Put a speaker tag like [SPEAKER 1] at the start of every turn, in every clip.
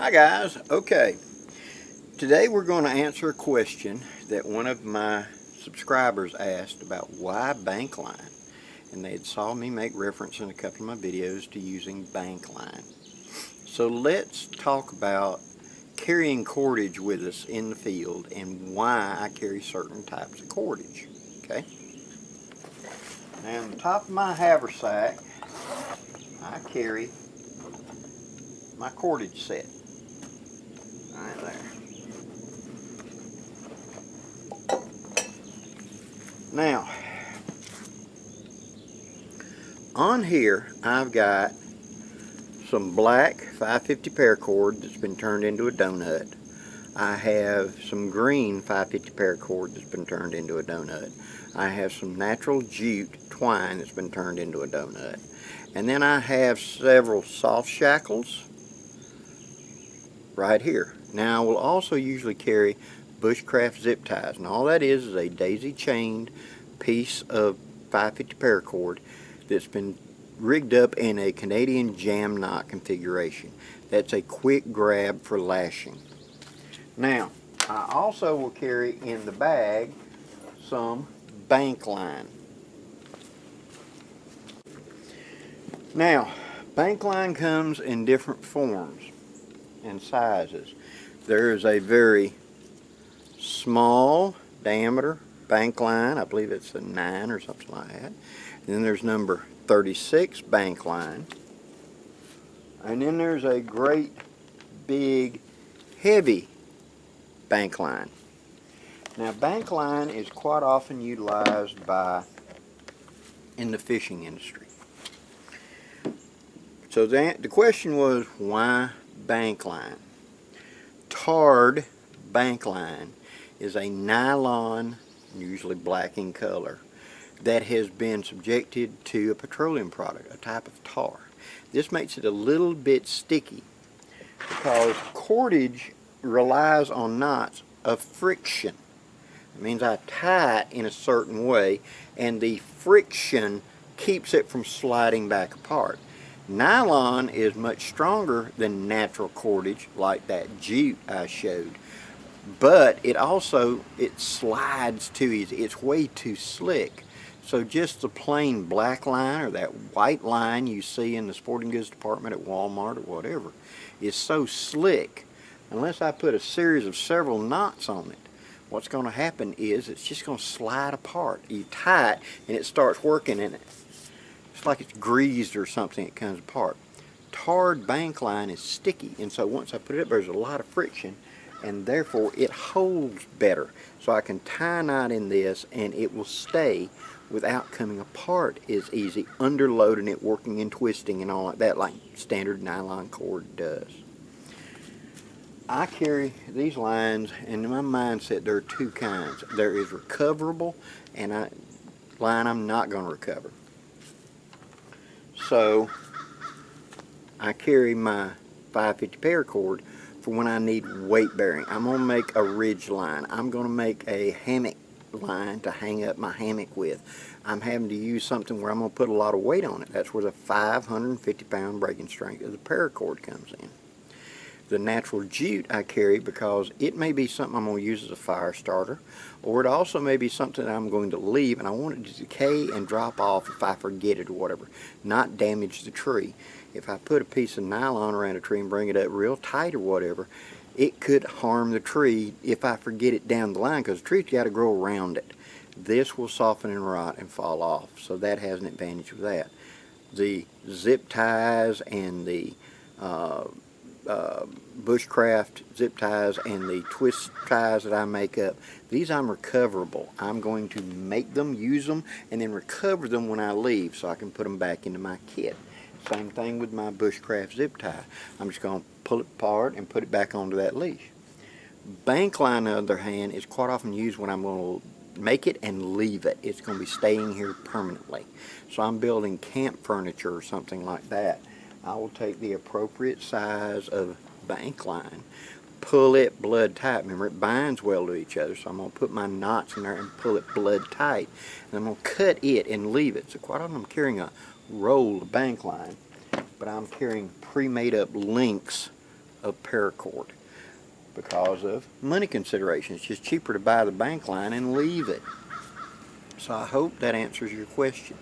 [SPEAKER 1] Hi guys, okay, today we're going to answer a question that one of my subscribers asked about why Bankline, and they had saw me make reference in a couple of my videos to using Bankline. So let's talk about carrying cordage with us in the field and why I carry certain types of cordage. Okay, now on the top of my haversack I carry my cordage set. Right there. Now, on here I've got some black 550 paracord that's been turned into a donut. I have some green 550 paracord that's been turned into a donut. I have some natural jute twine that's been turned into a donut. And then I have several soft shackles right here. Now I will also usually carry bushcraft zip ties, and all that is a daisy chained piece of 550 paracord that's been rigged up in a Canadian jam knot configuration. That's a quick grab for lashing. Now I also will carry in the bag some Bankline. Now Bankline comes in different forms and sizes. There is a very small diameter Bankline, I believe it's a 9 or something like that. And then there's number 36 Bankline. And then there's a great big heavy Bankline. Now Bankline is quite often utilized in the fishing industry. So the question was, why Bankline? Tarred Bankline is a nylon, usually black in color, that has been subjected to a petroleum product, a type of tar. This makes it a little bit sticky because cordage relies on knots of friction. It means I tie it in a certain way and the friction keeps it from sliding back apart. Nylon is much stronger than natural cordage like that jute I showed, but it slides too easy. It's way too slick. So just the plain black line or that white line you see in the sporting goods department at Walmart or whatever is so slick. Unless I put a series of several knots on it, what's going to happen is it's just going to slide apart. You tie it and it starts working in it. It's like it's greased or something, it comes apart. Tarred Bankline is sticky, and so once I put it up, there's a lot of friction, and therefore it holds better. So I can tie a knot in this and it will stay without coming apart as easy, underloading it, working and twisting and all like that, like standard nylon cord does. I carry these lines, and in my mindset there are two kinds. There is recoverable and line I'm not going to recover. So I carry my 550 paracord for when I need weight bearing. I'm going to make a ridge line. I'm going to make a hammock line to hang up my hammock with. I'm having to use something where I'm going to put a lot of weight on it. That's where the 550 pound breaking strength of the paracord comes in. The natural jute I carry because it may be something I'm going to use as a fire starter, or it also may be something that I'm going to leave and I want it to decay and drop off if I forget it or whatever, not damage the tree. If I put a piece of nylon around a tree and bring it up real tight or whatever, it could harm the tree if I forget it down the line, because the tree's got to grow around it. This will soften and rot and fall off, so that has an advantage with that. The zip ties and the bushcraft zip ties and the twist ties that I make up, these I'm recoverable. I'm going to make them, use them, and then recover them when I leave so I can put them back into my kit. Same thing with my bushcraft zip tie. I'm just going to pull it apart and put it back onto that leash. Bankline, on the other hand, is quite often used when I'm going to make it and leave it. It's going to be staying here permanently. So I'm building camp furniture or something like that. I will take the appropriate size of Bankline, pull it blood tight. Remember, it binds well to each other, so I'm going to put my knots in there and pull it blood tight. And I'm going to cut it and leave it. So quite often I'm carrying a roll of Bankline, but I'm carrying pre-made up links of paracord because of money considerations. It's just cheaper to buy the Bankline and leave it. So I hope that answers your question.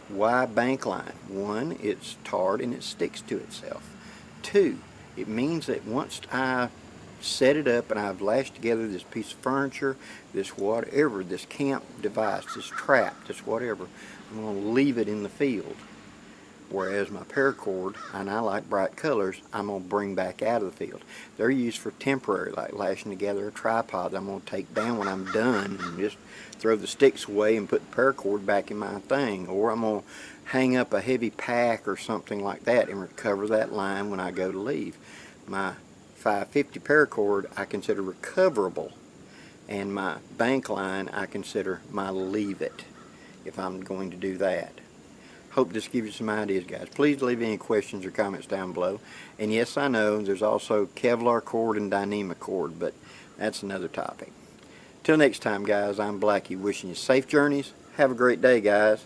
[SPEAKER 1] Why Bankline? One, it's tarred and it sticks to itself. Two, it means that once I set it up and I've lashed together this piece of furniture, this whatever, this camp device, this trap, this whatever, I'm going to leave it in the field. Whereas my paracord, and I like bright colors, I'm going to bring back out of the field. They're used for temporary, like lashing together a tripod I'm going to take down when I'm done and just throw the sticks away and put the paracord back in my thing. Or I'm going to hang up a heavy pack or something like that and recover that line when I go to leave. My 550 paracord I consider recoverable, and my Bankline I consider my leave it if I'm going to do that. Hope this gives you some ideas, guys. Please leave any questions or comments down below. And yes, I know there's also Kevlar cord and Dyneema cord, but that's another topic. Till next time, guys, I'm Blackie wishing you safe journeys. Have a great day, guys.